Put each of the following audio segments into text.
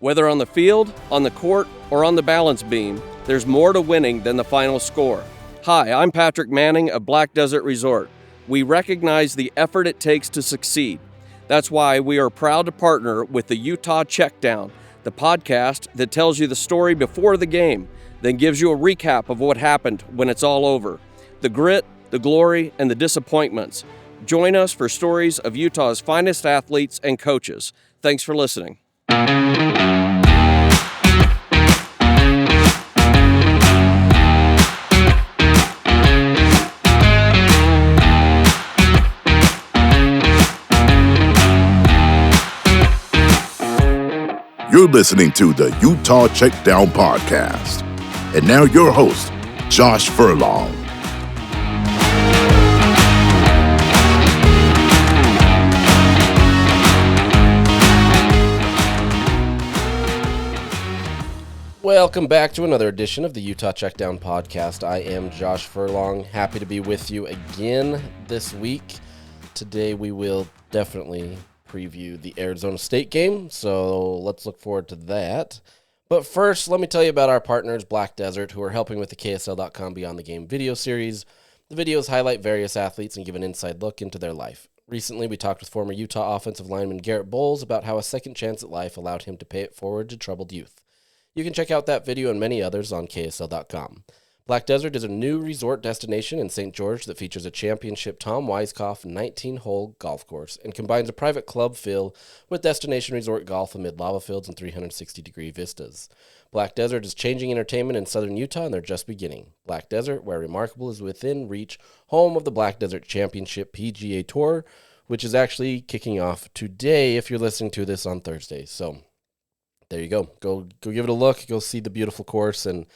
Whether on the field, on the court, or on the balance beam, there's more to winning than the final score. Hi, I'm Patrick Manning of Black Desert Resort. We recognize the effort it takes to succeed. That's why we are proud to partner with the Utah Checkdown, the podcast that tells you the story before the game, then gives you a recap of what happened when it's all over. The grit, the glory, and the disappointments. Join us for stories of Utah's finest athletes and coaches. Thanks for listening. You're listening to the Utah Checkdown Podcast. And now your host, Josh Furlong. Welcome back to another edition of the Utah Checkdown Podcast. I am Josh Furlong. Happy to be with you again this week. Today we will definitely preview the Arizona State game, so let's look forward to that. But first, let me tell you about our partners, Black Desert, who are helping with the KSL.com Beyond the Game video series. The videos highlight various athletes and give an inside look into their life. Recently, we talked with former Utah offensive lineman Garrett Bowles about how a second chance at life allowed him to pay it forward to troubled youth. You can check out that video and many others on KSL.com. Black Desert is a new resort destination in St. George that features a championship Tom Weiskopf 19-hole golf course and combines a private club feel with destination resort golf amid lava fields and 360-degree vistas. Black Desert is changing entertainment in southern Utah, and they're just beginning. Black Desert, where remarkable is within reach, home of the Black Desert Championship PGA Tour, which is actually kicking off today if you're listening to this on Thursday. So there you go. Go give it a look. Go see the beautiful course and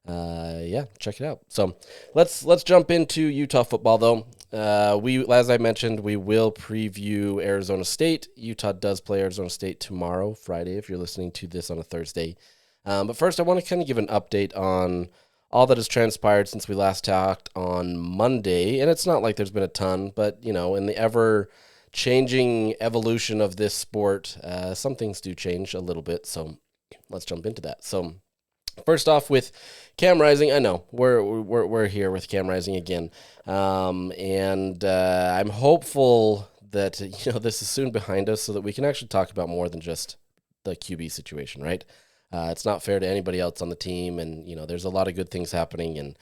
check it out. So let's jump into Utah football, though. We, as I mentioned, we will preview Arizona State. Utah does play Arizona State tomorrow, Friday, if you're listening to this on a Thursday. But first, I want to kind of give an update on all that has transpired since we last talked on Monday. And it's not like there's been a ton, but, you know, in the ever-changing evolution of this sport, some things do change a little bit. So let's jump into that. So first off, with Cam Rising, I know we're here with Cam Rising again, and I'm hopeful that this is soon behind us so that we can actually talk about more than just the QB situation, right? It's not fair to anybody else on the team, and there's a lot of good things happening, and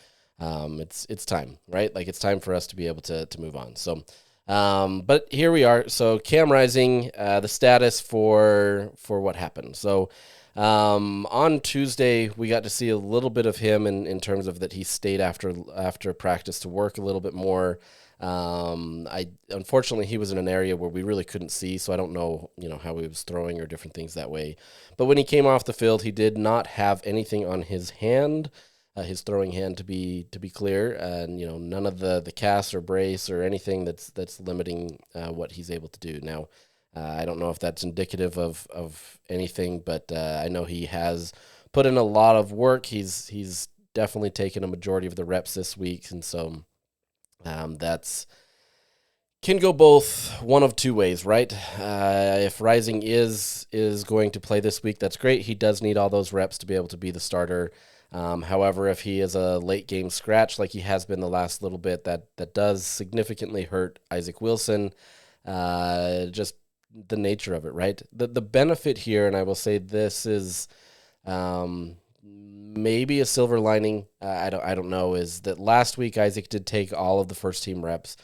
it's time, right? Like, it's time for us to be able to move on. So, but here we are. So Cam Rising, the status for what happened. So on Tuesday, we got to see a little bit of him in terms of that he stayed after practice to work a little bit more. Unfortunately, he was in an area where we really couldn't see, so I don't know, how he was throwing or different things that way. But when he came off the field, he did not have anything on his hand, his throwing hand, to be clear, and none of the cast or brace or anything that's limiting what he's able to do now. I don't know if that's indicative of anything, but I know he has put in a lot of work. He's definitely taken a majority of the reps this week, and so that's can go both one of two ways, right? If Rising is going to play this week, that's great. He does need all those reps to be able to be the starter. However, if he is a late game scratch like he has been the last little bit, that does significantly hurt Isaac Wilson. Just the nature of it, right? The benefit here, and I will say this is maybe a silver lining, I don't know, is that last week Isaac did take all of the first team reps.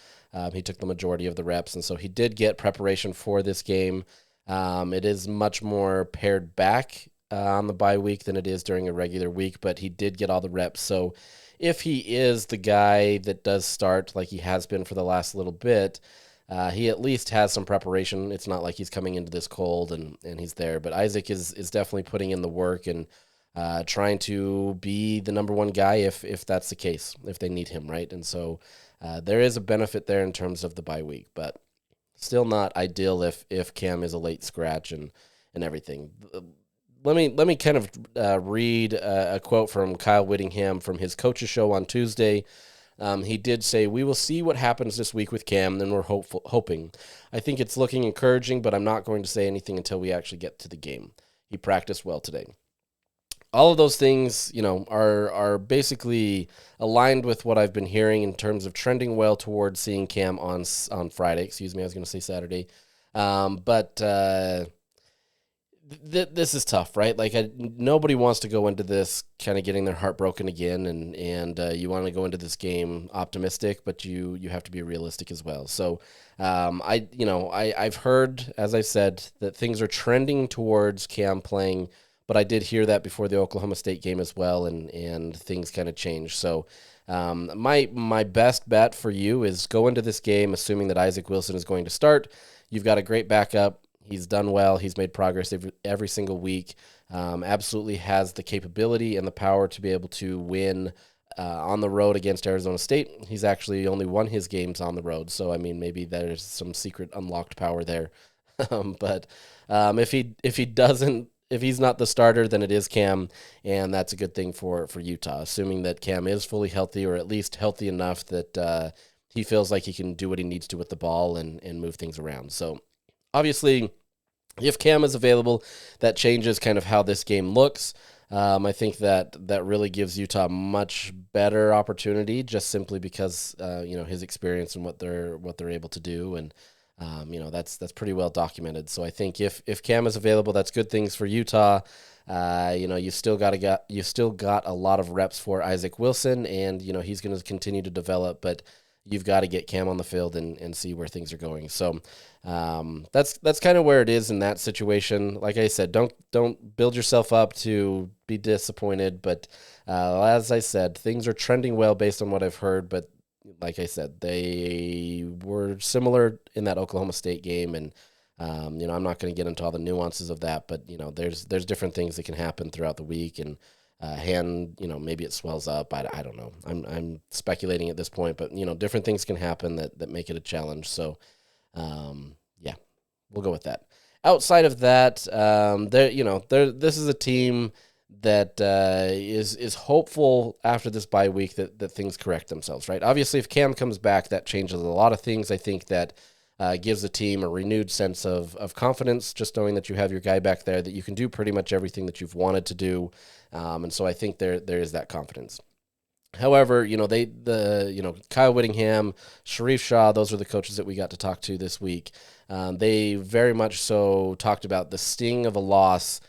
He took the majority of the reps, and so he did get preparation for this game. It is much more pared back on the bye week than it is during a regular week, but he did get all the reps. So if he is the guy that does start like he has been for the last little bit, he at least has some preparation. It's not like he's coming into this cold and he's there. But Isaac is definitely putting in the work and trying to be the number one guy if that's the case, if they need him, right? And so there is a benefit there in terms of the bye week, but still not ideal if Cam is a late scratch and everything. Let me kind of read a quote from Kyle Whittingham from his coach's show on Tuesday. He did say, "We will see what happens this week with Cam, and we're hoping. I think it's looking encouraging, but I'm not going to say anything until we actually get to the game. He practiced well today. All of those things, are basically aligned with what I've been hearing in terms of trending well towards seeing Cam on Friday. Excuse me, I was going to say Saturday. But this is tough, right? Like nobody wants to go into this kind of getting their heart broken again, and you want to go into this game optimistic, but you have to be realistic as well. So I've heard, as I said, that things are trending towards Cam playing, but I did hear that before the Oklahoma State game as well, and things kind of changed. So my best bet for you is go into this game assuming that Isaac Wilson is going to start. You've got a great backup. He's done well. He's made progress every single week. Absolutely has the capability and the power to be able to win on the road against Arizona State. He's actually only won his games on the road. So, I mean, maybe there's some secret unlocked power there. But if he's not the starter, then it is Cam, and that's a good thing for Utah, assuming that Cam is fully healthy, or at least healthy enough that he feels like he can do what he needs to with the ball and move things around. So, obviously, if Cam is available, that changes kind of how this game looks. I think that really gives Utah a much better opportunity, just simply because his experience and what they're able to do, and that's pretty well documented. So I think if Cam is available, that's good things for Utah. You still got a lot of reps for Isaac Wilson, and he's going to continue to develop, but you've got to get Cam on the field and see where things are going. So that's kind of where it is in that situation. Like I said, don't build yourself up to be disappointed. But as I said, things are trending well based on what I've heard. But like I said, they were similar in that Oklahoma State game. And, I'm not going to get into all the nuances of that. But, there's different things that can happen throughout the week. And maybe it swells up. I don't know. I'm speculating at this point, but different things can happen that make it a challenge. So, we'll go with that. Outside of that, this is a team that is hopeful after this bye week that things correct themselves, right? Obviously, if Cam comes back, that changes a lot of things. I think that gives the team a renewed sense of confidence, just knowing that you have your guy back there, that you can do pretty much everything that you've wanted to do. And so I think there is that confidence. However, Kyle Whittingham, Sharif Shah, those are the coaches that we got to talk to this week. They very much so talked about the sting of a loss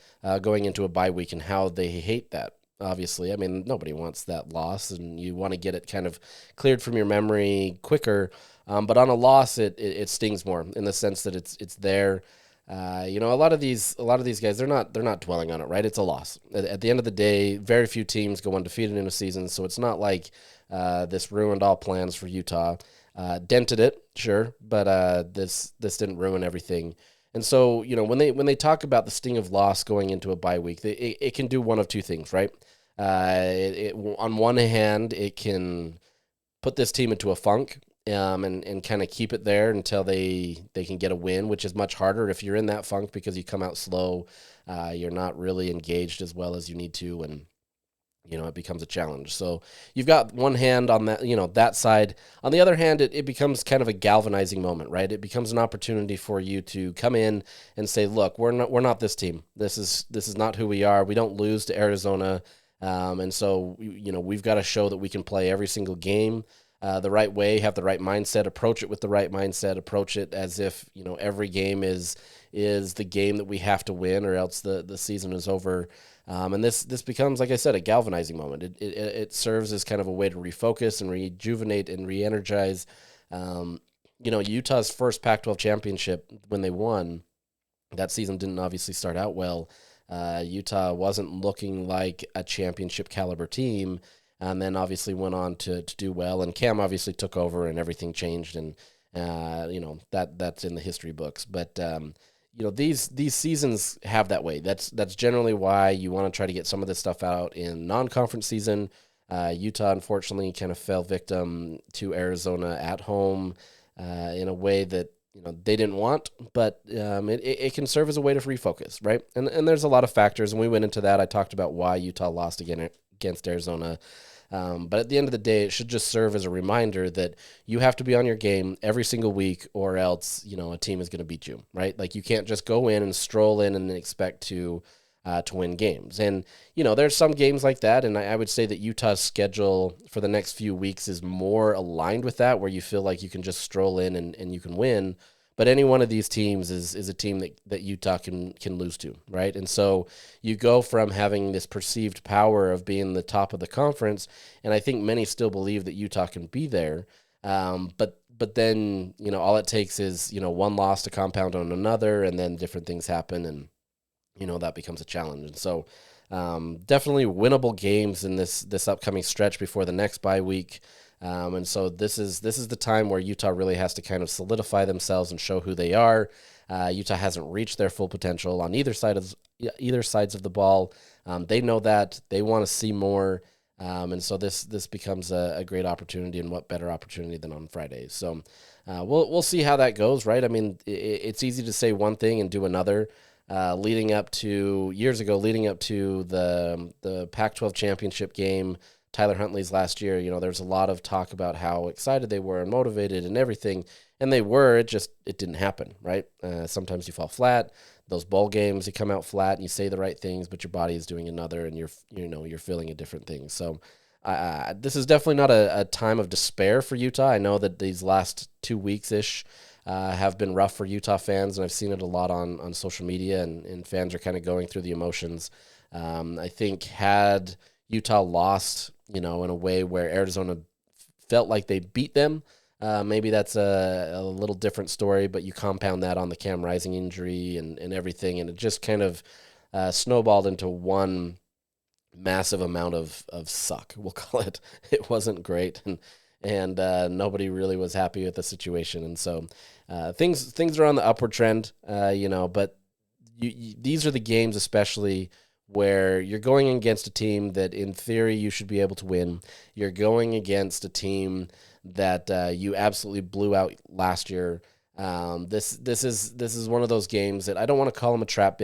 going into a bye week and how they hate that. Obviously, I mean, nobody wants that loss, and you want to get it kind of cleared from your memory quicker. But on a loss, it stings more in the sense that it's there. A lot of these guys, they're not dwelling on it, right? It's a loss. At the end of the day, very few teams go undefeated in a season, so it's not like this ruined all plans for Utah. Dented it, sure, but this didn't ruin everything. And so, when they talk about the sting of loss going into a bye week, it can do one of two things, right? On one hand, it can put this team into a funk. And kind of keep it there until they can get a win, which is much harder if you're in that funk because you come out slow. You're not really engaged as well as you need to, and it becomes a challenge. So you've got one hand on that, that side. On the other hand, it becomes kind of a galvanizing moment, right? It becomes an opportunity for you to come in and say, look, we're not this team. This is not who we are. We don't lose to Arizona, and so we've got to show that we can play every single game the right way, have the right mindset, approach it with the right mindset, approach it as if, every game is the game that we have to win or else the season is over. And this becomes, like I said, a galvanizing moment. It serves as kind of a way to refocus and rejuvenate and re-energize. Utah's first Pac-12 championship, when they won, that season didn't obviously start out well. Utah wasn't looking like a championship caliber team, and then obviously went on to do well. And Cam obviously took over and everything changed. And, that's in the history books. But, these seasons have that way. That's generally why you want to try to get some of this stuff out in non-conference season. Utah, unfortunately, kind of fell victim to Arizona at home in a way that, they didn't want. But it can serve as a way to refocus, right? And there's a lot of factors, and we went into that. I talked about why Utah lost against Arizona. But at the end of the day, it should just serve as a reminder that you have to be on your game every single week, or else, a team is going to beat you, right? Like, you can't just go in and stroll in and expect to, to win games. And, there's some games like that, and I would say that Utah's schedule for the next few weeks is more aligned with that, where you feel like you can just stroll in and you can win. But any one of these teams is a team that Utah can lose to, right? And so you go from having this perceived power of being the top of the conference, and I think many still believe that Utah can be there. But then, all it takes is, one loss to compound on another, and then different things happen, and, that becomes a challenge. And so definitely winnable games in this upcoming stretch before the next bye week. And so this is the time where Utah really has to kind of solidify themselves and show who they are. Utah hasn't reached their full potential on either sides of the ball. They know that. They want to see more. And so this becomes a great opportunity, and what better opportunity than on Fridays. So we'll see how that goes, right? I mean, it's easy to say one thing and do another. Leading up to the Pac-12 championship game, Tyler Huntley's last year, there's a lot of talk about how excited they were and motivated and everything, and they were. It didn't happen, right? Sometimes you fall flat. Those bowl games, you come out flat and you say the right things, but your body is doing another, and you're feeling a different thing. So this is definitely not a time of despair for Utah. I know that these last 2 weeks-ish have been rough for Utah fans, and I've seen it a lot on social media, and fans are kind of going through the emotions. I think had Utah lost, in a way where Arizona felt like they beat them, maybe that's a little different story, but you compound that on the Cam Rising injury and everything, and it just kind of snowballed into one massive amount of suck, we'll call it. It wasn't great, and nobody really was happy with the situation, and so things are on the upward trend, but these are the games especially where you're going against a team that in theory you should be able to win. You're going against a team that you absolutely blew out last year. This is one of those games that I don't want to call them a trap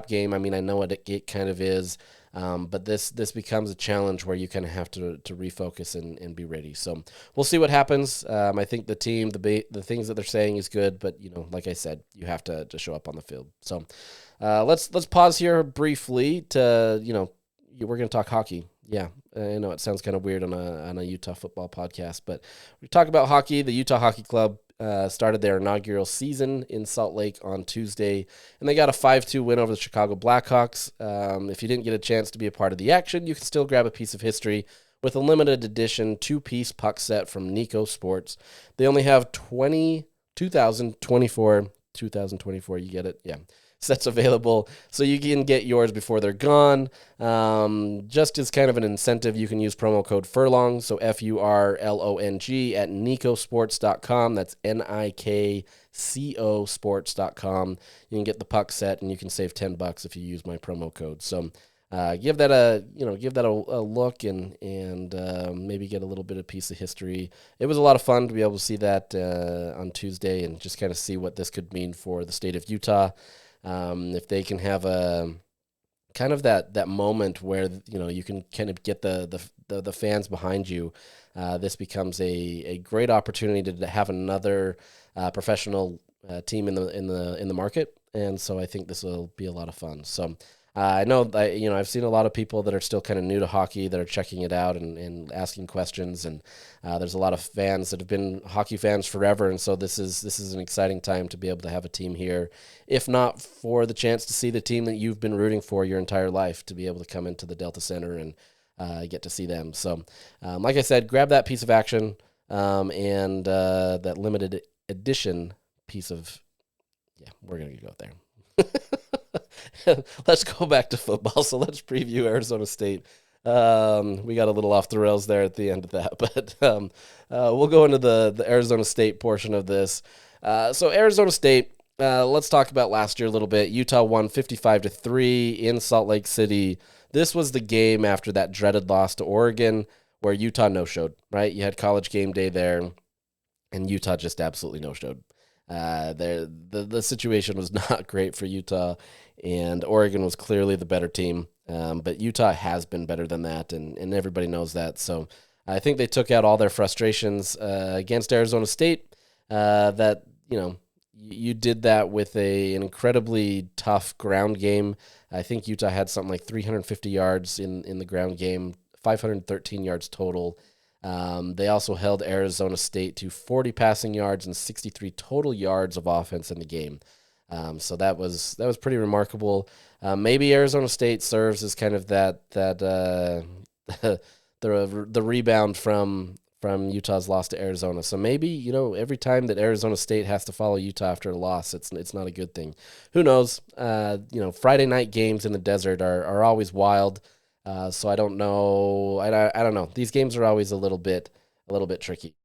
game. I mean, I know it kind of is, but this becomes a challenge where you kind of have to refocus and be ready. So we'll see what happens. I think the team, the things that they're saying is good, but like I said, you have to show up on the field. So let's pause here briefly to we're going to talk hockey. Yeah, I know it sounds kind of weird on a Utah football podcast, but we talk about hockey. The Utah Hockey Club started their inaugural season in Salt Lake on Tuesday, and they got a 5-2 win over the Chicago Blackhawks. If you didn't get a chance to be a part of the action, you can still grab a piece of history with a limited edition 2-piece puck set from Nico Sports. They only have 2024, you get it? Yeah. Sets available, so you can get yours before they're gone. Just as kind of an incentive, you can use promo code Furlong, so FURLONG at nicosports.com. That's NIKCO sports.com. You can get the puck set, and you can save $10 if you use my promo code. So give that a look and maybe get a little bit of piece of history. It was a lot of fun to be able to see that on Tuesday and just kind of see what this could mean for the state of Utah. If they can have a kind of that moment where you can kind of get the fans behind you, this becomes a great opportunity to have another professional team in the market, and so I think this will be a lot of fun. So I know I've seen a lot of people that are still kind of new to hockey that are checking it out and asking questions, and there's a lot of fans that have been hockey fans forever, and so this is an exciting time to be able to have a team here, if not for the chance to see the team that you've been rooting for your entire life, to be able to come into the Delta Center and get to see them. So like I said, grab that piece of action and that limited edition piece of, we're going to go there. Let's go back to football. So let's preview Arizona State. We got a little off the rails there at the end of that, but we'll go into the Arizona State portion of this. So Arizona State, let's talk about last year a little bit. Utah won 55-3 in Salt Lake City. This was the game after that dreaded loss to Oregon where Utah no-showed, right? You had College game day there, and Utah just absolutely no-showed. The situation was not great for Utah, and Oregon was clearly the better team. But Utah has been better than that, and everybody knows that. So I think they took out all their frustrations against Arizona State. That you did that with an incredibly tough ground game. I think Utah had something like 350 yards in the ground game, 513 yards total. They also held Arizona State to 40 passing yards and 63 total yards of offense in the game. So that was pretty remarkable. Maybe Arizona State serves as kind of that the rebound from Utah's loss to Arizona. So maybe, every time that Arizona State has to follow Utah after a loss, it's not a good thing. Who knows? Friday night games in the desert are always wild. So I don't know. I don't know. These games are always a little bit tricky.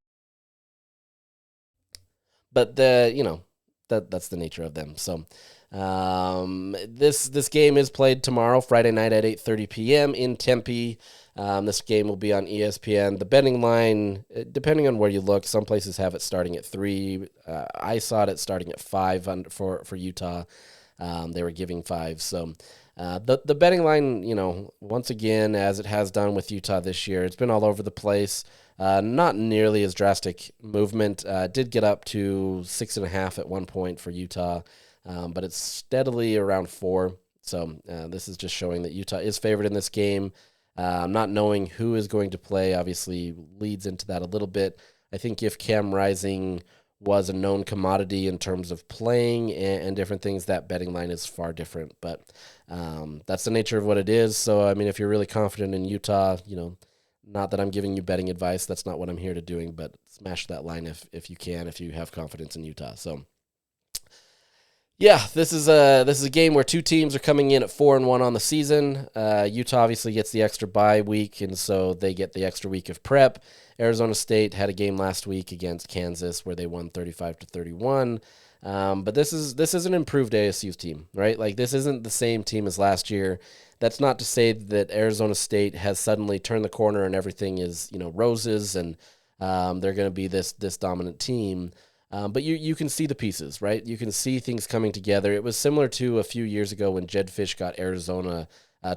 But that's the nature of them. So this game is played tomorrow, Friday night at 8:30 p.m. in Tempe. This game will be on ESPN. The betting line, depending on where you look, some places have it starting at 3. I saw it starting at 5 for Utah. They were giving 5. So the betting line, once again, as it has done with Utah this year, it's been all over the place. Not nearly as drastic movement. Did get up to 6.5 at one point for Utah, but it's steadily around 4. So this is just showing that Utah is favored in this game. Not knowing who is going to play obviously leads into that a little bit. I think if Cam Rising was a known commodity in terms of playing and different things, that betting line is far different. But that's the nature of what it is. So, I mean, if you're really confident in Utah, not that I'm giving you betting advice. That's not what I'm here to doing, but smash that line if you can, if you have confidence in Utah. So, yeah, this is a game where two teams are coming in at 4-1 on the season. Utah obviously gets the extra bye week, and so they get the extra week of prep. Arizona State had a game last week against Kansas where they won 35-31. But this is an improved ASU team, right? Like, this isn't the same team as last year. That's not to say that Arizona State has suddenly turned the corner and everything is, roses and they're going to be this dominant team. But you can see the pieces, right? You can see things coming together. It was similar to a few years ago when Jed Fish got Arizona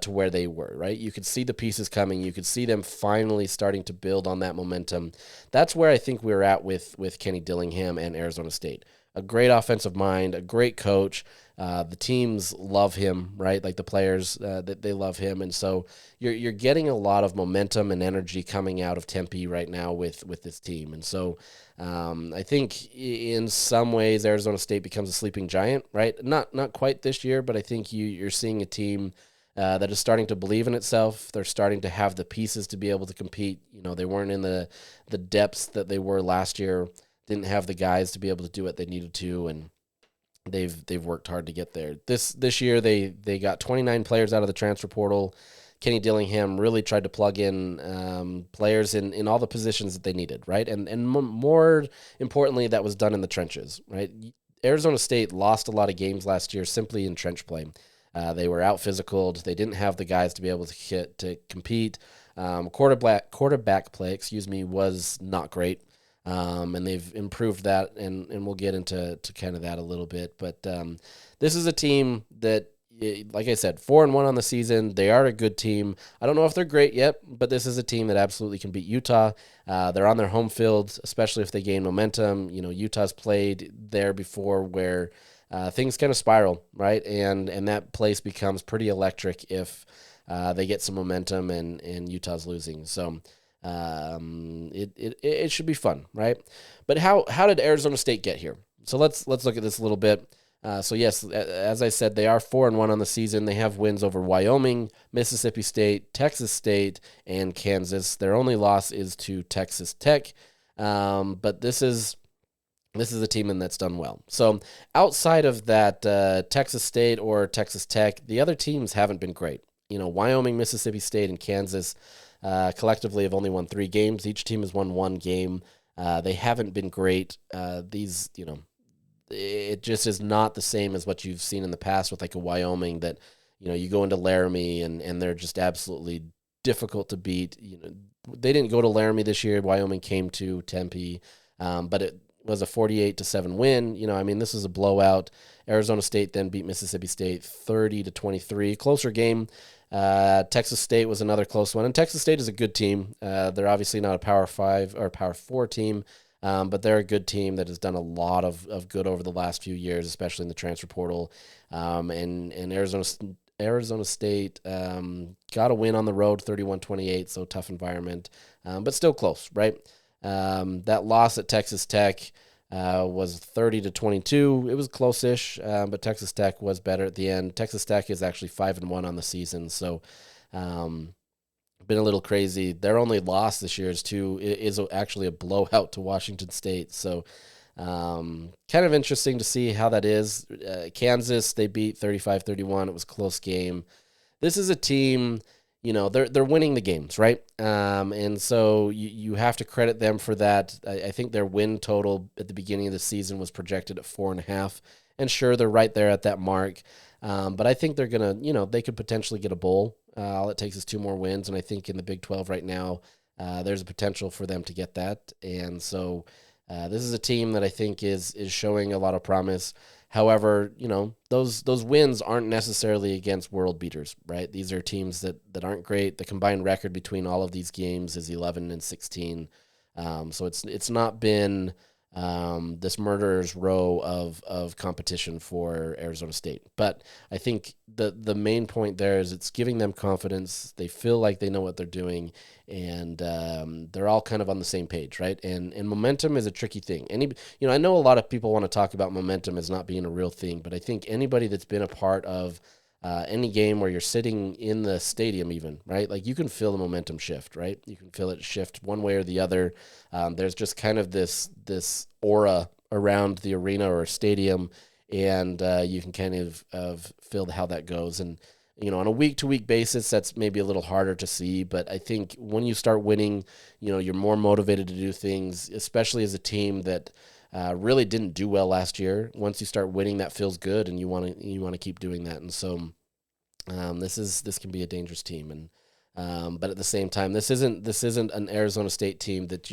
to where they were, right? You could see the pieces coming. You could see them finally starting to build on that momentum. That's where I think we're at with Kenny Dillingham and Arizona State. A great offensive mind, a great coach. The teams love him, right? Like the players, they love him. And so you're getting a lot of momentum and energy coming out of Tempe right now with this team. And so I think in some ways Arizona State becomes a sleeping giant, right? Not quite this year, but I think you're seeing a team that is starting to believe in itself. They're starting to have the pieces to be able to compete. They weren't in the depths that they were last year. Didn't have the guys to be able to do what they needed to, and they've worked hard to get there. This year they got 29 players out of the transfer portal. Kenny Dillingham really tried to plug in players in all the positions that they needed, right? And more importantly, that was done in the trenches, right? Arizona State lost a lot of games last year simply in trench play. They were out physicaled. They didn't have the guys to be able to compete. Quarterback play, was not great. And they've improved that, and we'll get into kind of that a little bit. But this is a team that, like I said, 4-1 on the season. They are a good team. I don't know if they're great yet, but this is a team that absolutely can beat Utah. They're on their home field, especially if they gain momentum. Utah's played there before where things kind of spiral, right? And that place becomes pretty electric if they get some momentum and Utah's losing. So it should be fun, right? But how did Arizona State get here? So let's look at this a little bit. So yes, as I said, they are 4-1 on the season. They have wins over Wyoming, Mississippi State, Texas State, and Kansas. Their only loss is to Texas Tech. But this is a team that's done well. So outside of that, Texas State or Texas Tech, the other teams haven't been great. Wyoming, Mississippi State, and Kansas collectively have only won 3 games. Each team has won 1 game. They haven't been great. It just is not the same as what you've seen in the past with like a Wyoming that, you go into Laramie and they're just absolutely difficult to beat. They didn't go to Laramie this year. Wyoming came to Tempe, but it was a 48-7 win. This is a blowout. Arizona State then beat Mississippi State 30-23. Closer game. Texas State was another close one, and Texas State is a good team. They're obviously not a Power 5 or Power 4 team, But they're a good team that has done a lot of good over the last few years, especially in the transfer portal. And Arizona State got a win on the road, 31-28, so tough environment, but still close, right? That loss at Texas Tech was 30-22. It was close-ish, but Texas Tech was better at the end. Texas Tech is actually 5-1 on the season, so been a little crazy. Their only loss this year is actually a blowout to Washington State. So kind of interesting to see how that is. Kansas, they beat 35-31. It was a close game. This is a team, they're winning the games, right? And so you have to credit them for that. I think their win total at the beginning of the season was projected at 4.5. And sure, they're right there at that mark. But I think they're going to, they could potentially get a bowl. All it takes is 2 more wins. And I think in the Big 12 right now, there's a potential for them to get that. And so this is a team that I think is showing a lot of promise. However, those wins aren't necessarily against world beaters, right? These are teams that aren't great. The combined record between all of these games is 11-16. So it's not been this murderer's row of competition for Arizona State. But I think the main point there is it's giving them confidence. They feel like they know what they're doing, and they're all kind of on the same page, right? And momentum is a tricky thing. I know a lot of people want to talk about momentum as not being a real thing, but I think anybody that's been a part of any game where you're sitting in the stadium even, right? Like you can feel the momentum shift, right? You can feel it shift one way or the other. There's just kind of this aura around the arena or stadium, and you can kind of feel how that goes. And, on a week-to-week basis, that's maybe a little harder to see. But I think when you start winning, you're more motivated to do things, especially as a team that really didn't do well last year. Once you start winning, that feels good, and you want to keep doing that. And so this can be a dangerous team. And but at the same time, this isn't an Arizona State team that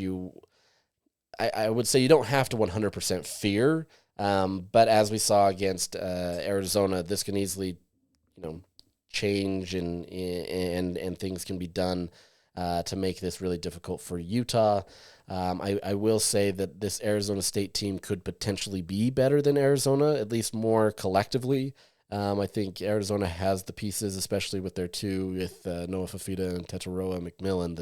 I would say you don't have to 100% fear. But as we saw against Arizona, this can easily change and things can be done to make this really difficult for Utah. I will say that this Arizona State team could potentially be better than Arizona, at least more collectively. I think Arizona has the pieces, especially with their two, with Noah Fafita and Tetaroa McMillan,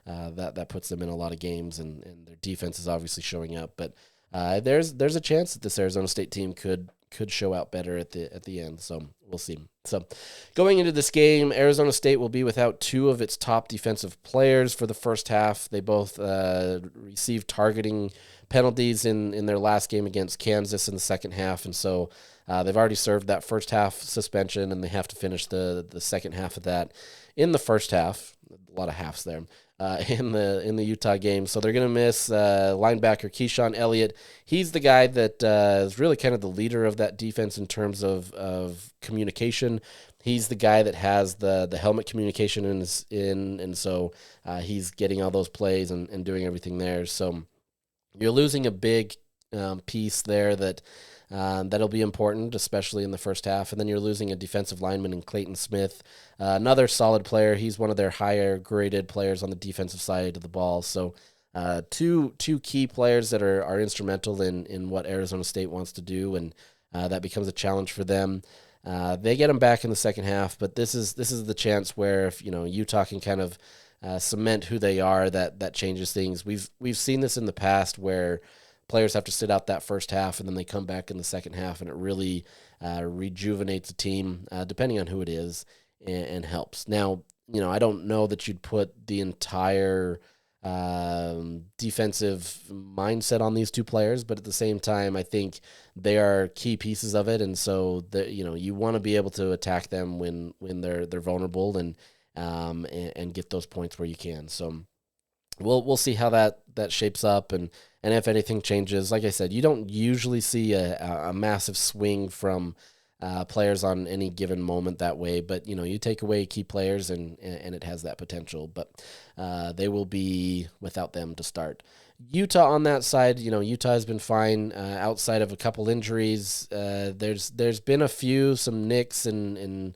that puts them in a lot of games, and their defense is obviously showing up. But there's a chance that this Arizona State team could show out better at the end. So we'll see. So going into this game, Arizona State will be without 2 of its top defensive players for the first half. They both received targeting penalties in their last game against Kansas in the second half, and so they've already served that first half suspension, and they have to finish the second half of that in the first half. A lot of halves there. In the Utah game. So they're going to miss linebacker Keyshawn Elliott. He's the guy that is really kind of the leader of that defense in terms of communication. He's the guy that has the helmet communication and so he's getting all those plays and doing everything there. So you're losing a big piece there that'll be important, especially in the first half. And then you're losing a defensive lineman in Clayton Smith, another solid player. He's one of their higher graded players on the defensive side of the ball. So two key players that are instrumental in what Arizona State wants to do, and that becomes a challenge for them. They get them back in the second half, but this is the chance where if Utah can kind of cement who they are, that changes things. We've seen this in the past where players have to sit out that first half, and then they come back in the second half, and it really rejuvenates a team, depending on who it is, and helps. Now, I don't know that you'd put the entire defensive mindset on these two players, but at the same time, I think they are key pieces of it, and so you want to be able to attack them when they're vulnerable and get those points where you can. So we'll see how that shapes up, and if anything changes. Like I said, you don't usually see a massive swing from players on any given moment that way, but you take away key players and it has that potential, but they will be without them to start. Utah on that side, Utah has been fine outside of a couple injuries. There's been some nicks and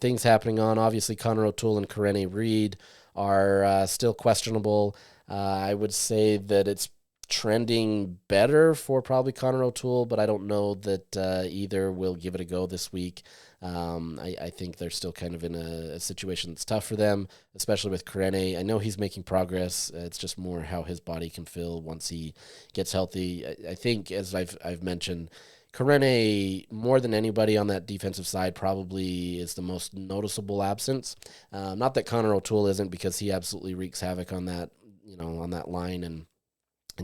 things happening on. Obviously, Connor O'Toole and Karene Reed are still questionable. I would say that it's trending better for probably Connor O'Toole, but I don't know that either will give it a go this week. I think they're still kind of in a situation that's tough for them, especially with Karene. I know he's making progress. It's just more how his body can feel once he gets healthy. I think, as I've mentioned, Karene, more than anybody on that defensive side, probably is the most noticeable absence. Not that Connor O'Toole isn't, because he absolutely wreaks havoc on that, on that line, and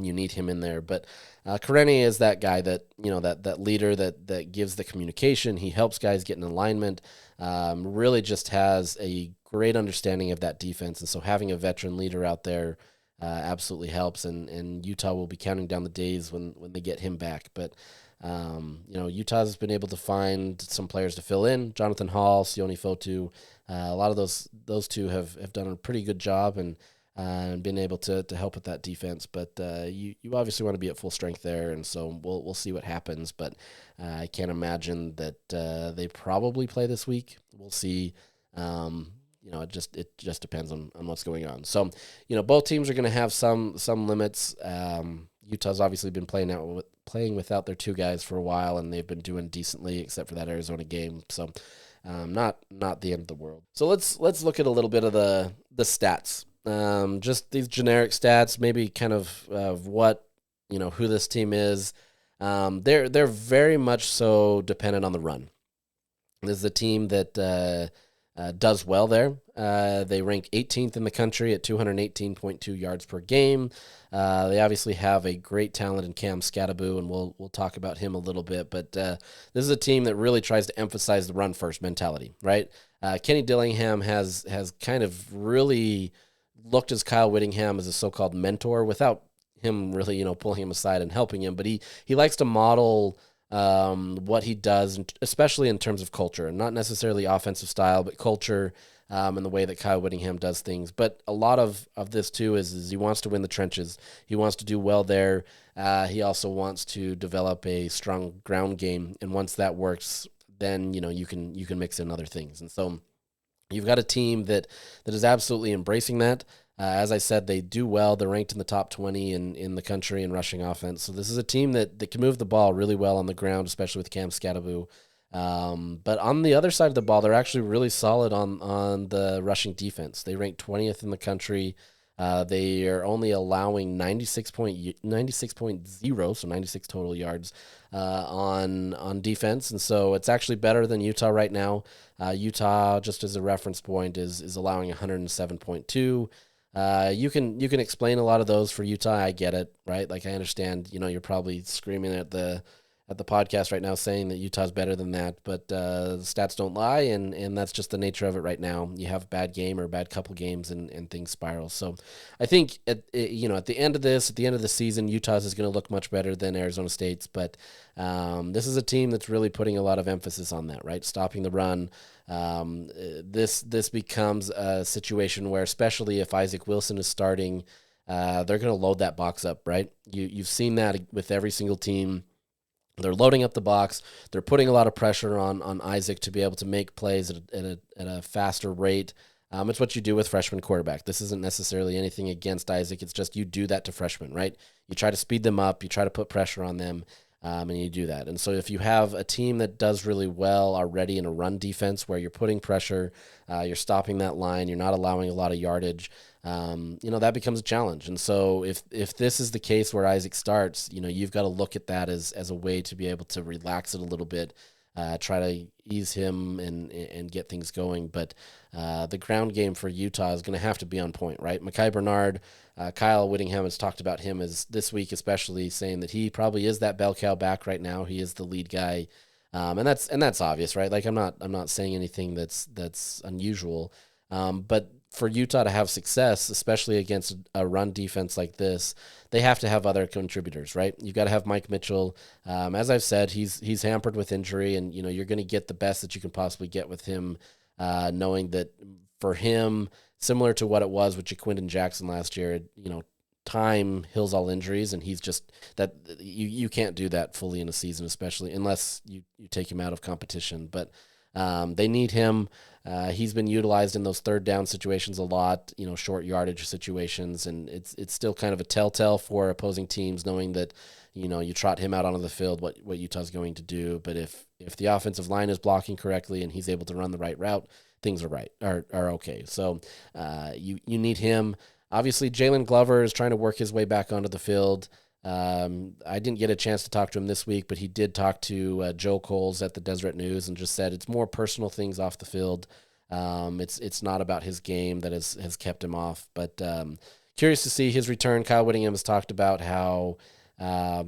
you need him in there. But Karene is that guy that, that leader that gives the communication. He helps guys get in alignment, really just has a great understanding of that defense. And so having a veteran leader out there absolutely helps. And Utah will be counting down the days when they get him back. But, Utah's been able to find some players to fill in. Jonathan Hall, Sione Fotu, a lot of those two have done a pretty good job and been able to help with that defense. But you obviously want to be at full strength there, and so we'll see what happens. But I can't imagine that they probably play this week. We'll see. It just depends on what's going on. So, both teams are going to have some limits. Utah's obviously been playing without their two guys for a while, and they've been doing decently, except for that Arizona game. So, not the end of the world. So let's look at a little bit of the stats. Just these generic stats, maybe kind of what, who this team is. They're very much so dependent on the run. This is a team that does well there. They rank 18th in the country at 218.2 yards per game. They obviously have a great talent in Cam Scattaboo, and we'll talk about him a little bit. But this is a team that really tries to emphasize the run-first mentality, right? Kenny Dillingham has kind of really looked as Kyle Whittingham as a so-called mentor without him really, pulling him aside and helping him. But he likes to model what he does, especially in terms of culture, and not necessarily offensive style, but culture and the way that Kyle Whittingham does things. But a lot of this, too, is he wants to win the trenches. He wants to do well there. He also wants to develop a strong ground game. And once that works, then, you can mix in other things. And so you've got a team that is absolutely embracing that. As I said, they do well. They're ranked in the top 20 in the country in rushing offense. So this is a team that can move the ball really well on the ground, especially with Cam Scattaboo. But on the other side of the ball, they're actually really solid on the rushing defense. They rank 20th in the country. They are only allowing 96.0, so 96 total yards on defense. And so it's actually better than Utah right now. Utah, just as a reference point, is allowing 107.2. You can explain a lot of those for Utah. I get it, right? Like, I understand, you're probably screaming at the podcast right now saying that Utah's better than that, but the stats don't lie, and that's just the nature of it right now. You have a bad game or a bad couple games and things spiral. So I think at the end of the season, Utah's is going to look much better than Arizona State's, but this is a team that's really putting a lot of emphasis on that, right? Stopping the run. This becomes a situation where, especially if Isaac Wilson is starting, they're going to load that box up, right? You've seen that with every single team. They're loading up the box. They're putting a lot of pressure on Isaac to be able to make plays at a faster rate. It's what you do with freshman quarterback. This isn't necessarily anything against Isaac. It's just you do that to freshmen, right? You try to speed them up. You try to put pressure on them, and you do that. And so if you have a team that does really well already in a run defense where you're putting pressure, you're stopping that line, you're not allowing a lot of yardage, that becomes a challenge. And so if this is the case where Isaac starts, you've got to look at that as a way to be able to relax it a little bit, try to ease him and get things going. But the ground game for Utah is going to have to be on point, right? Mekhi Bernard, Kyle Whittingham has talked about him as this week, especially saying that he probably is that bell cow back right now. He is the lead guy. And that's obvious, right? Like, I'm not saying anything that's unusual. But for Utah to have success, especially against a run defense like this, they have to have other contributors, right? You got to have Mike Mitchell. As I've said, he's hampered with injury, and you're going to get the best that you can possibly get with him, knowing that for him, similar to what it was with Jaquindon Jackson last year, time heals all injuries, and he's just that you can't do that fully in a season, especially unless you take him out of competition. But they need him. He's been utilized in those third down situations a lot, short yardage situations, and it's still kind of a telltale for opposing teams knowing that, you trot him out onto the field, what Utah's going to do. But if the offensive line is blocking correctly and he's able to run the right route, things are okay. So you need him. Obviously, Jalen Glover is trying to work his way back onto the field. I didn't get a chance to talk to him this week, but he did talk to Joe Coles at the Deseret News and just said it's more personal things off the field. It's not about his game that has kept him off. But curious to see his return. Kyle Whittingham has talked about how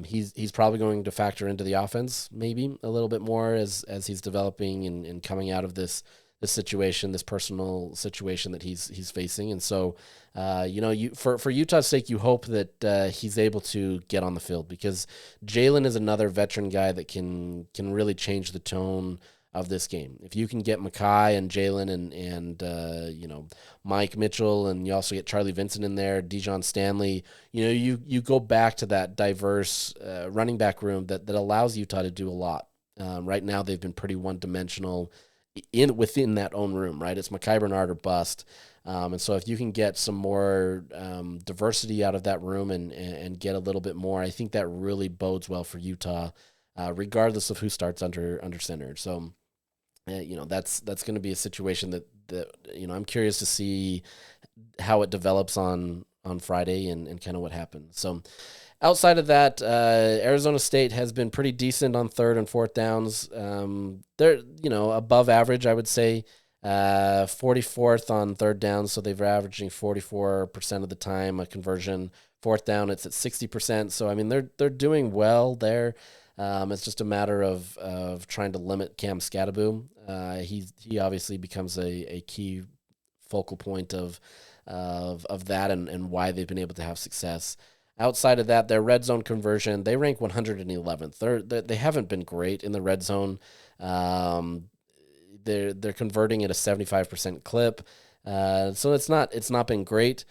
he's probably going to factor into the offense maybe a little bit more as he's developing and coming out of this situation, this personal situation that he's facing. And so, for Utah's sake, you hope that he's able to get on the field, because Jalen is another veteran guy that can really change the tone of this game. If you can get Mekhi and Jalen and Mike Mitchell, and you also get Charlie Vincent in there, Dijon Stanley, you go back to that diverse running back room that allows Utah to do a lot. Right now, they've been pretty one-dimensional within that own room, right? It's Mekhi Bernard or bust. And so if you can get some more diversity out of that room and get a little bit more, I think that really bodes well for Utah, regardless of who starts under center. So, that's going to be a situation that I'm curious to see how it develops on Friday and kind of what happens. So outside of that, Arizona State has been pretty decent on third and fourth downs. They're, above average, I would say. 44th on third down, so they're averaging 44% of the time a conversion. Fourth down, it's at 60%. So, I mean, they're doing well there. It's just a matter of trying to limit Cam Scatterboom. He obviously becomes a key focal point of that and why they've been able to have success. Outside of that, their red zone conversion, they rank 111th. They haven't been great in the red zone. They're converting at a 75% clip. So it's not been great.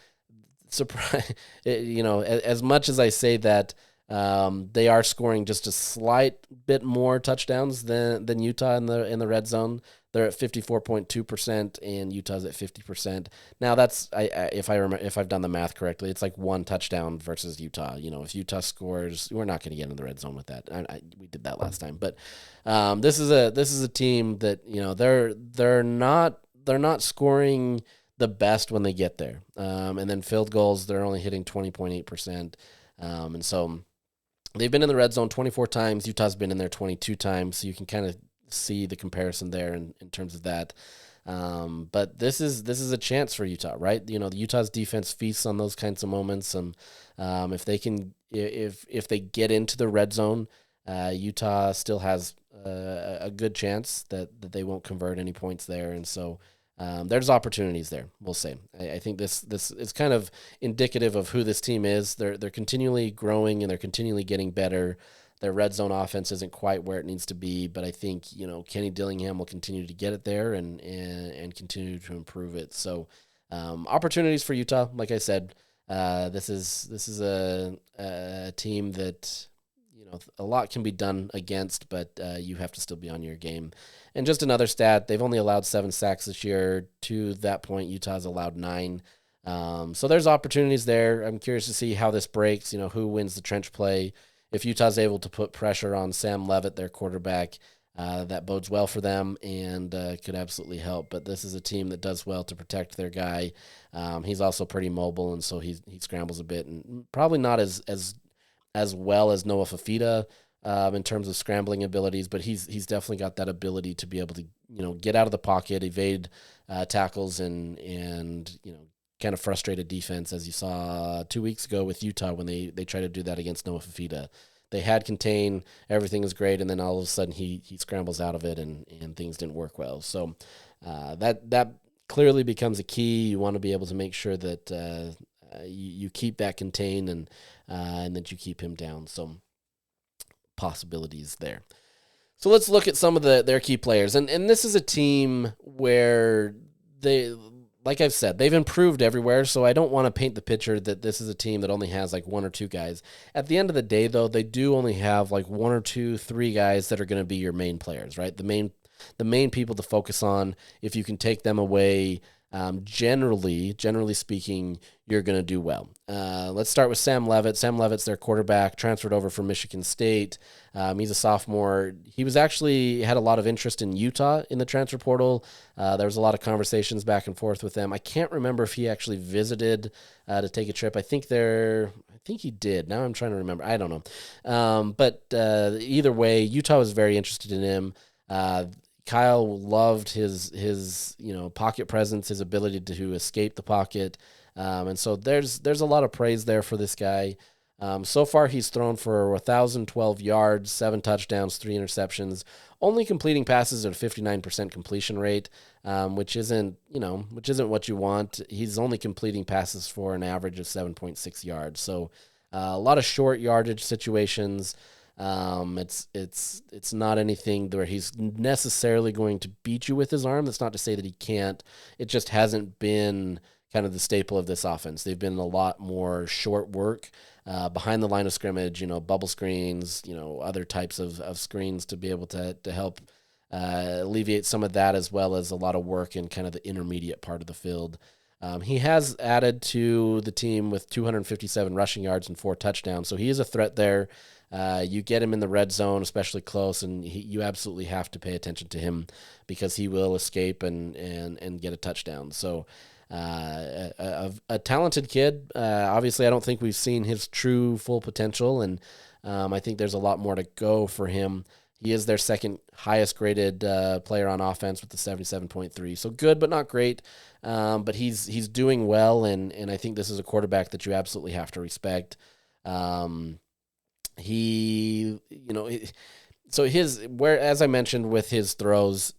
As much as I say that, they are scoring just a slight bit more touchdowns than Utah in the red zone. They're at 54.2% and Utah's at 50%. Now that's if I've done the math correctly, it's like one touchdown versus Utah. If Utah scores, we're not going to get in the red zone with that. We did that last time, but this is a team that they're not scoring the best when they get there, and then field goals they're only hitting 20.8%, and so they've been in the red zone 24 times. Utah's been in there 22 times, so you can kind of see the comparison there in terms of that. But this is a chance for Utah, right? The Utah's defense feasts on those kinds of moments, and if they get into the red zone, Utah still has a good chance that they won't convert any points there, and so there's opportunities there. We'll say. I think this is kind of indicative of who this team is. They're continually growing and they're continually getting better. Their red zone offense isn't quite where it needs to be, but I think Kenny Dillingham will continue to get it there and continue to improve it. So opportunities for Utah, like I said, this is a team that a lot can be done against, but you have to still be on your game. And just another stat, they've only allowed 7 sacks this year. To that point, Utah's allowed 9. So there's opportunities there. I'm curious to see how this breaks, who wins the trench play. If Utah's able to put pressure on Sam Leavitt, their quarterback, that bodes well for them and could absolutely help. But this is a team that does well to protect their guy. He's also pretty mobile, and so he scrambles a bit, and probably not as well as Noah Fafita in terms of scrambling abilities, but he's definitely got that ability to be able to get out of the pocket, evade tackles, and kind of frustrate a defense, as you saw 2 weeks ago with Utah when they tried to do that against Noah Fafita. They had contain, everything was great, and then all of a sudden he scrambles out of it, and things didn't work well. So that clearly becomes a key. You want to be able to make sure that you keep that contained and that you keep him down. So possibilities there. So let's look at some of their key players. And this is a team where they, like I've said, they've improved everywhere, so I don't want to paint the picture that this is a team that only has like 1 or 2 guys. At the end of the day, though, they do only have like 1 or 2, 3 guys that are going to be your main players, right? The the main people to focus on. If you can take them away, generally speaking, you're going to do well. Let's start with Sam Levitt. Sam Levitt's their quarterback, transferred over from Michigan State. He's a sophomore. He was actually had a lot of interest in Utah in the transfer portal. There was a lot of conversations back and forth with them. I can't remember if he actually visited to take a trip. I think he did. Now I'm trying to remember. I don't know. But either way, Utah was very interested in him. Kyle loved his pocket presence, his ability to escape the pocket, and so there's a lot of praise there for this guy. So far, he's thrown for 1,012 yards, 7 touchdowns, 3 interceptions, only completing passes at a 59% completion rate, which isn't what you want. He's only completing passes for an average of 7.6 yards. So a lot of short yardage situations. It's not anything where he's necessarily going to beat you with his arm. That's not to say that he can't. It just hasn't been kind of the staple of this offense. They've been a lot more short work behind the line of scrimmage, bubble screens, other types of screens to be able to help alleviate some of that, as well as a lot of work in kind of the intermediate part of the field. He has added to the team with 257 rushing yards and 4 touchdowns, so he is a threat there. You get him in the red zone, especially close, and you absolutely have to pay attention to him because he will escape and get a touchdown. So a talented kid. Obviously, I don't think we've seen his true full potential, and I think there's a lot more to go for him. He is their second highest graded player on offense with the 77.3. So good, but not great. But he's doing well, and I think this is a quarterback that you absolutely have to respect. As I mentioned with his throws,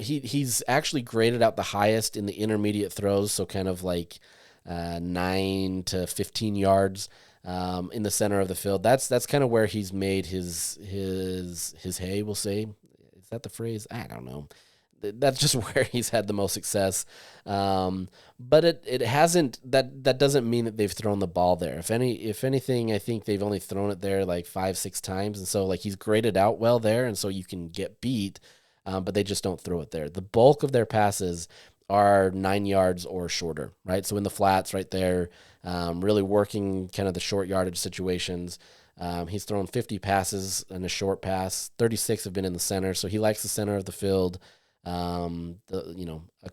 he's actually graded out the highest in the intermediate throws, so kind of like 9 to 15 yards in the center of the field. That's kind of where he's made his hay, we'll say. Is that the phrase? I don't know. That's just where he's had the most success. But it hasn't, that doesn't mean that they've thrown the ball there. If anything, I think they've only thrown it there like 5-6 times. And so like he's graded out well there. And so you can get beat, but they just don't throw it there. The bulk of their passes are 9 yards or shorter, right? So in the flats right there, really working kind of the short yardage situations. He's thrown 50 passes in a short pass. 36 have been in the center. So he likes the center of the field. A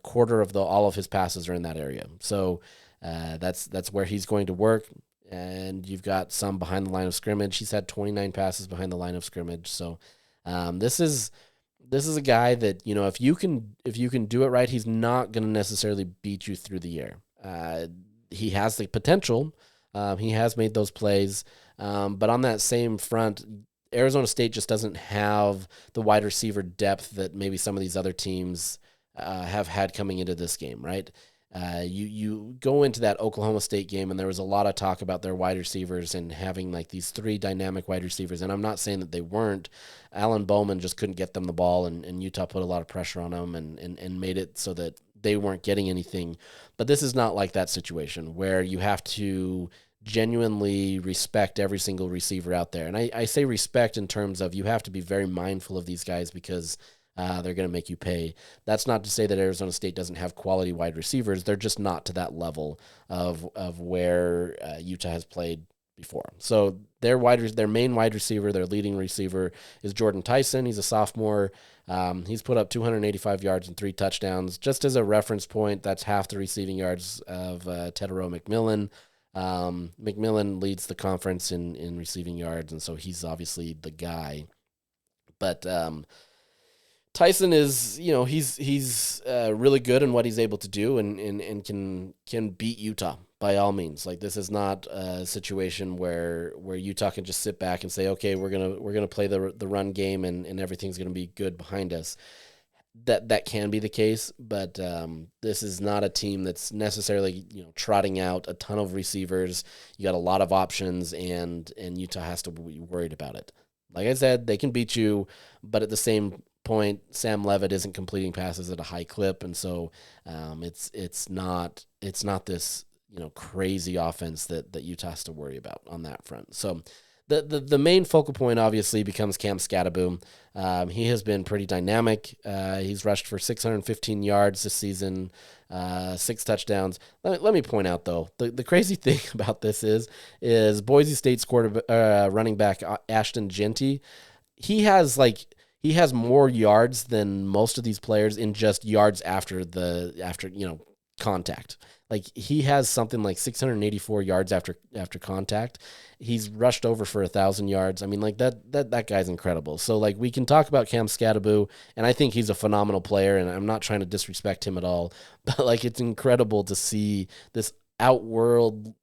quarter of all of his passes are in that area. So that's where he's going to work. And you've got some behind the line of scrimmage. He's had 29 passes behind the line of scrimmage. So this is a guy that, if you can do it right, he's not going to necessarily beat you through the air. He has the potential. He has made those plays. But on that same front, Arizona State just doesn't have the wide receiver depth that maybe some of these other teams have had coming into this game, right? You go into that Oklahoma State game, and there was a lot of talk about their wide receivers and having like these 3 dynamic wide receivers. And I'm not saying that they weren't. Alan Bowman just couldn't get them the ball, and Utah put a lot of pressure on them and made it so that they weren't getting anything. But this is not like that situation where you have to genuinely respect every single receiver out there. And I say respect in terms of you have to be very mindful of these guys because they're going to make you pay. That's not to say that Arizona State doesn't have quality wide receivers. They're just not to that level of where Utah has played before. So their main wide receiver, their leading receiver is Jordan Tyson. He's a sophomore. He's put up 285 yards and 3 touchdowns. Just as a reference point, that's half the receiving yards of Tedero McMillan. McMillan leads the conference in receiving yards, and so he's obviously the guy. But Tyson is, he's really good in what he's able to do, and can beat Utah by all means. Like, this is not a situation where Utah can just sit back and say, okay, we're gonna play the run game and everything's gonna be good behind us. That can be the case, but this is not a team that's necessarily trotting out a ton of receivers. You got a lot of options, and Utah has to be worried about it. Like I said, they can beat you, but at the same point, Sam Levitt isn't completing passes at a high clip, and so it's not this crazy offense that Utah has to worry about on that front. So the main focal point obviously becomes Cam Scatterboom. He has been pretty dynamic. He's rushed for 615 yards this season, 6 touchdowns. Let me point out though, the crazy thing about this is Boise State's running back Ashton Genty. He has more yards than most of these players in just yards after contact. Like he has something like 684 yards after contact. He's rushed over for 1,000 yards. I mean, like that guy's incredible. So like we can talk about Cam Scatterboom, and I think he's a phenomenal player, and I'm not trying to disrespect him at all. But like it's incredible to see this outworld,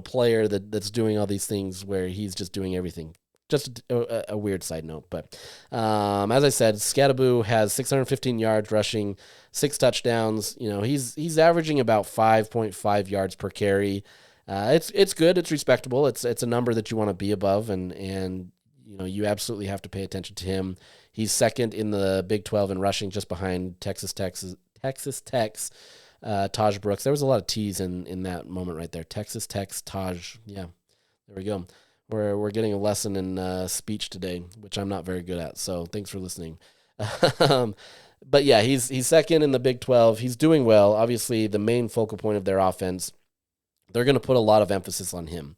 player that's doing all these things where he's just doing everything. Just a weird side note, but as I said, Scatterboom has 615 yards rushing, 6 touchdowns. He's averaging about 5.5 yards per carry. It's good, it's respectable. It's a number that you want to be above, and you absolutely have to pay attention to him. He's second in the Big 12 in rushing, just behind Texas Tech's Taj Brooks. There was a lot of T's in that moment right there. Texas Tech's Taj. Yeah, there we go. We're getting a lesson in speech today, which I'm not very good at. So thanks for listening. But yeah, he's second in the Big 12. He's doing well. Obviously, the main focal point of their offense, they're going to put a lot of emphasis on him.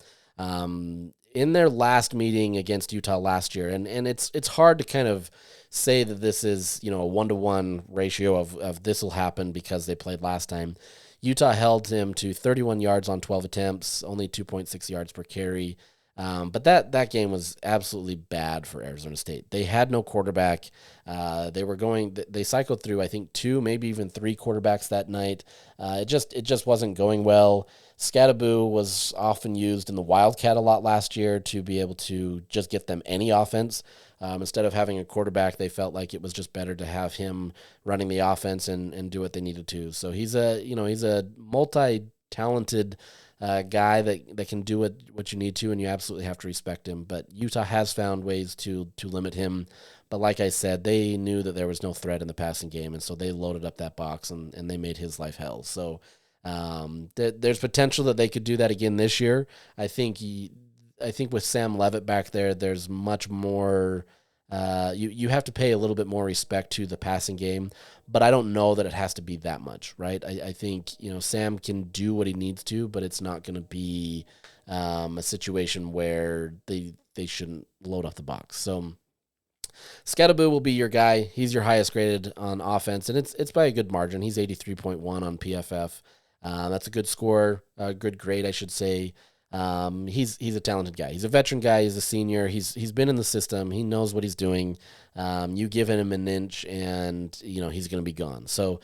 In their last meeting against Utah last year, and it's hard to kind of say that this is a 1-to-1 ratio of this will happen because they played last time. Utah held him to 31 yards on 12 attempts, only 2.6 yards per carry. But that game was absolutely bad for Arizona State. They had no quarterback. They cycled through, I think, 2, maybe even 3 quarterbacks that night. It just wasn't going well. Scatterboom was often used in the Wildcat a lot last year to be able to just get them any offense. Instead of having a quarterback, they felt like it was just better to have him running the offense and do what they needed to. So he's a multi-talented guy that can do what you need to, and you absolutely have to respect him. But Utah has found ways to limit him. But like I said, they knew that there was no threat in the passing game, and so they loaded up that box and they made his life hell. So there's potential that they could do that again this year. I think with Sam Leavitt back there, there's much more. You have to pay a little bit more respect to the passing game, but I don't know that it has to be that much, right? I think Sam can do what he needs to, but it's not going to be a situation where they shouldn't load up the box. So Scatterboom will be your guy. He's your highest graded on offense, and it's by a good margin. He's 83.1 on PFF. That's a good score, a good grade, I should say. He's a talented guy. He's a veteran guy. He's a senior. He's been in the system. He knows what he's doing. You give him an inch, and he's going to be gone. So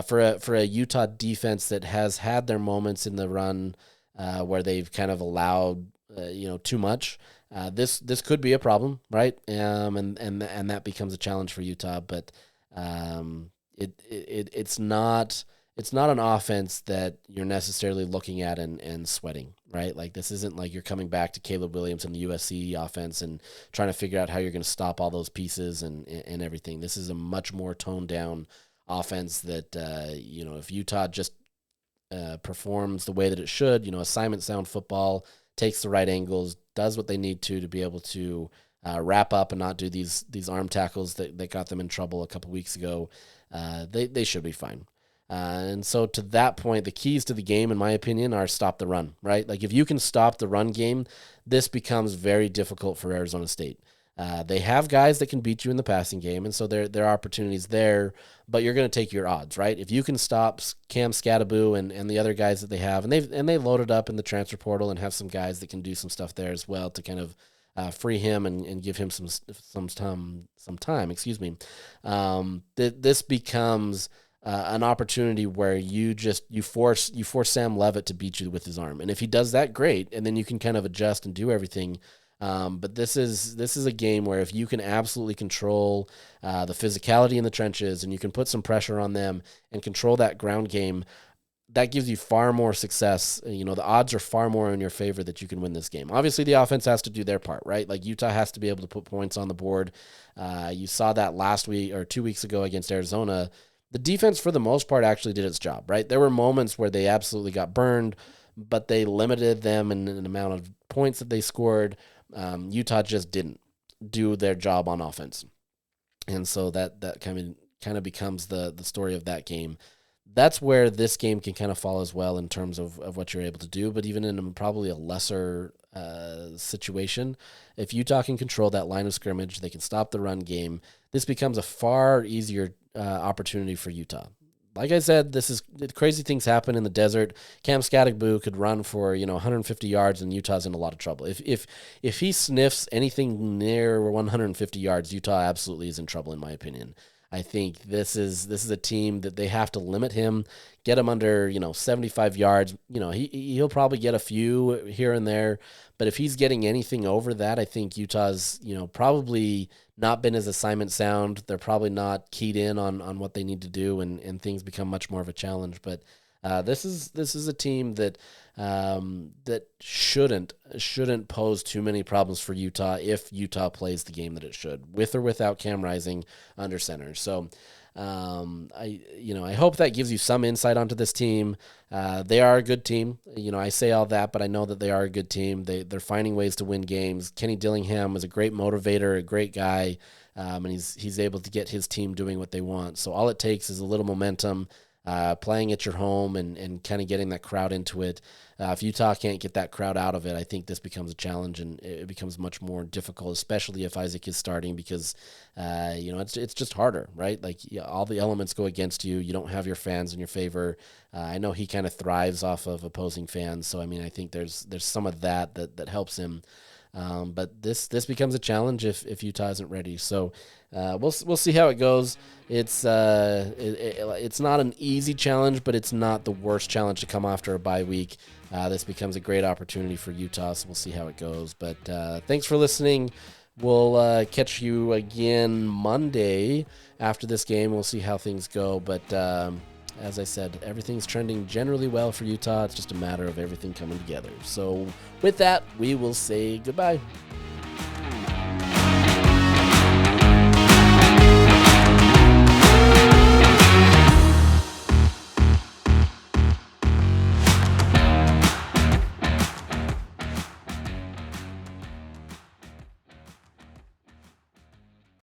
for a Utah defense that has had their moments in the run where they've kind of allowed too much, this could be a problem, right? And that becomes a challenge for Utah. But it's not an offense that you're necessarily looking at and sweating, right? Like this isn't like you're coming back to Caleb Williams and the USC offense and trying to figure out how you're going to stop all those pieces and everything. This is a much more toned down offense that, if Utah just performs the way that it should, assignment sound football, takes the right angles, does what they need to be able to wrap up and not do these arm tackles that got them in trouble a couple weeks ago, they should be fine. And so to that point, the keys to the game, in my opinion, are stop the run, right? Like if you can stop the run game, this becomes very difficult for Arizona State. They have guys that can beat you in the passing game, and so there are opportunities there, but you're going to take your odds, right? If you can stop Cam Scatterboom and the other guys that they have, and they loaded up in the transfer portal and have some guys that can do some stuff there as well to kind of free him and give him some time. This becomes an opportunity where you force Sam Leavitt to beat you with his arm, and if he does that, great, and then you can kind of adjust and do everything. But this is a game where if you can absolutely control the physicality in the trenches and you can put some pressure on them and control that ground game, that gives you far more success. The odds are far more in your favor that you can win this game. Obviously, the offense has to do their part, right? Like Utah has to be able to put points on the board. You saw that last week or 2 weeks ago against Arizona. The defense, for the most part, actually did its job, right? There were moments where they absolutely got burned, but they limited them in an amount of points that they scored. Utah just didn't do their job on offense. And so that kind of becomes the story of that game. That's where this game can kind of fall as well in terms of what you're able to do. But even in probably a lesser situation, if Utah can control that line of scrimmage, they can stop the run game. This becomes a far easier opportunity for Utah. Like I said, crazy things happen in the desert. Cam Skattebo could run for 150 yards, and Utah's in a lot of trouble. If he sniffs anything near 150 yards, Utah absolutely is in trouble, in my opinion. I think this is a team that they have to limit him, get him under 75 yards. He'll probably get a few here and there, but if he's getting anything over that, I think Utah's probably not been as assignment sound. They're probably not keyed in on what they need to do, and things become much more of a challenge. But this is a team that shouldn't pose too many problems for Utah if Utah plays the game that it should, with or without Cam Rising under center. So I hope that gives you some insight onto this team. They are a good team. I say all that, but I know that they are a good team. They're finding ways to win games. Kenny Dillingham is a great motivator, a great guy, and he's able to get his team doing what they want. So all it takes is a little momentum, playing at your home and kind of getting that crowd into it. If Utah can't get that crowd out of it, I think this becomes a challenge, and it becomes much more difficult, especially if Isaac is starting, because it's just harder, right? Like all the elements go against you. You don't have your fans in your favor. I know he kind of thrives off of opposing fans, so I think there's some of that helps him. But this becomes a challenge if Utah isn't ready. So we'll see how it goes. It's not an easy challenge, but it's not the worst challenge to come after a bye week. This becomes a great opportunity for Utah, so we'll see how it goes. But thanks for listening. We'll catch you again Monday after this game. We'll see how things go. But as I said, everything's trending generally well for Utah. It's just a matter of everything coming together. So with that, we will say goodbye.